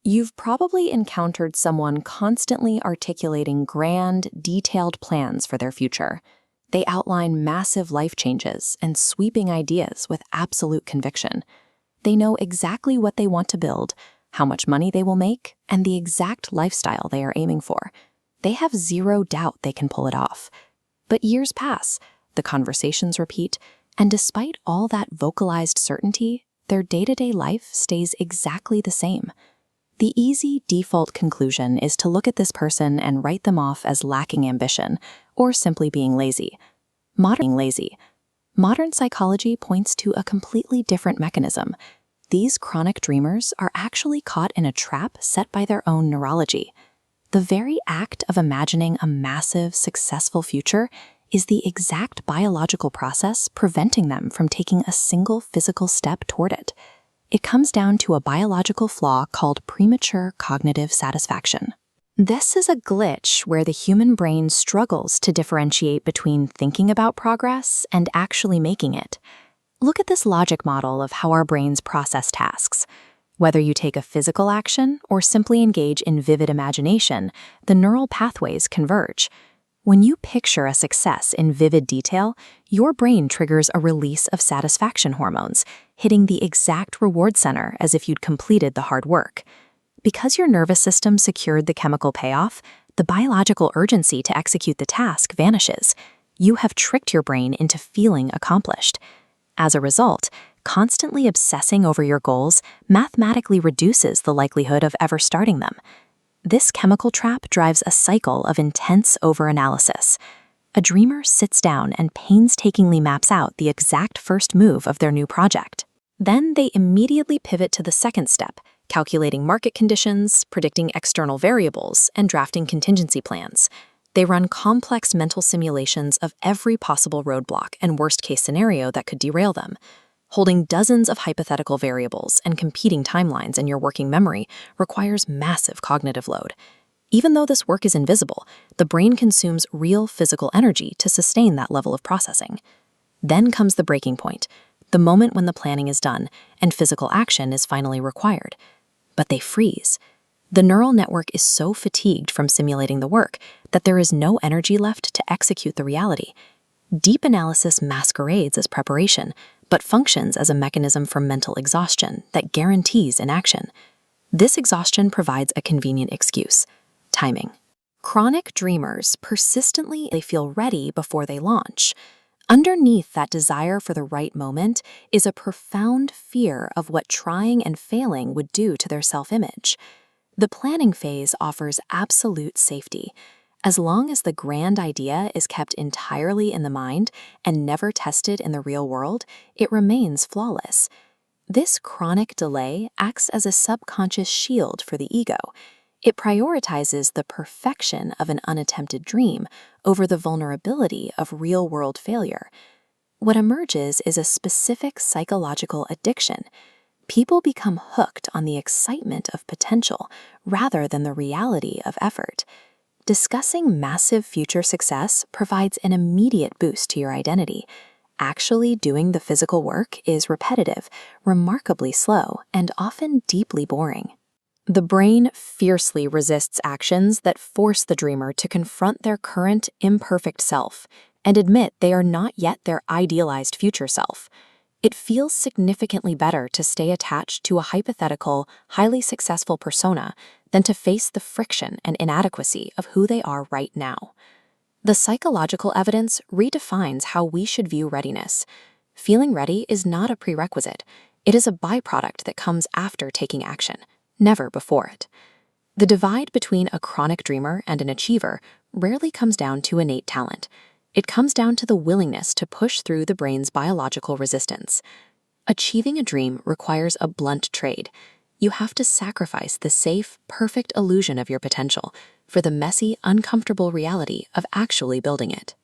You've probably encountered someone constantly articulating grand, detailed plans for their future. They outline massive life changes and sweeping ideas with absolute conviction. They know exactly what they want to build, how much money they will make, and the exact lifestyle they are aiming for. They have zero doubt they can pull it off. But years pass, the conversations repeat, and despite all that vocalized certainty, their day-to-day life stays exactly the same. The easy default conclusion is to look at this person and write them off as lacking ambition, or simply being lazy. Modern psychology points to a completely different mechanism. These chronic dreamers are actually caught in a trap set by their own neurology. The very act of imagining a massive, successful future is the exact biological process preventing them from taking a single physical step toward it. It comes down to a biological flaw called premature cognitive satisfaction. This is a glitch where the human brain struggles to differentiate between thinking about progress and actually making it. Look at this logic model of how our brains process tasks. Whether you take a physical action or simply engage in vivid imagination, the neural pathways converge. When you picture a success in vivid detail, your brain triggers a release of satisfaction hormones, hitting the exact reward center as if you'd completed the hard work. Because your nervous system secured the chemical payoff, the biological urgency to execute the task vanishes. You have tricked your brain into feeling accomplished. As a result, constantly obsessing over your goals mathematically reduces the likelihood of ever starting them. This chemical trap drives a cycle of intense overanalysis. A dreamer sits down and painstakingly maps out the exact first move of their new project. Then they immediately pivot to the second step, calculating market conditions, predicting external variables, and drafting contingency plans. They run complex mental simulations of every possible roadblock and worst-case scenario that could derail them. Holding dozens of hypothetical variables and competing timelines in your working memory requires massive cognitive load. Even though this work is invisible, the brain consumes real physical energy to sustain that level of processing. Then comes the breaking point, the moment when the planning is done and physical action is finally required. But they freeze. The neural network is so fatigued from simulating the work that there is no energy left to execute the reality. Deep analysis masquerades as preparation, but functions as a mechanism for mental exhaustion that guarantees inaction. This exhaustion provides a convenient excuse: timing. Chronic dreamers persistently feel ready before they launch. Underneath that desire for the right moment is a profound fear of what trying and failing would do to their self-image. The planning phase offers absolute safety. As long as the grand idea is kept entirely in the mind and never tested in the real world, it remains flawless. This chronic delay acts as a subconscious shield for the ego. It prioritizes the perfection of an unattempted dream over the vulnerability of real-world failure. What emerges is a specific psychological addiction. People become hooked on the excitement of potential rather than the reality of effort. Discussing massive future success provides an immediate boost to your identity. Actually doing the physical work is repetitive, remarkably slow, and often deeply boring. The brain fiercely resists actions that force the dreamer to confront their current, imperfect self and admit they are not yet their idealized future self. It feels significantly better to stay attached to a hypothetical, highly successful persona than to face the friction and inadequacy of who they are right now. The psychological evidence redefines how we should view readiness. Feeling ready is not a prerequisite. It is a byproduct that comes after taking action, never before it. The divide between a chronic dreamer and an achiever rarely comes down to innate talent. It comes down to the willingness to push through the brain's biological resistance. Achieving a dream requires a blunt trade. You have to sacrifice the safe, perfect illusion of your potential for the messy, uncomfortable reality of actually building it.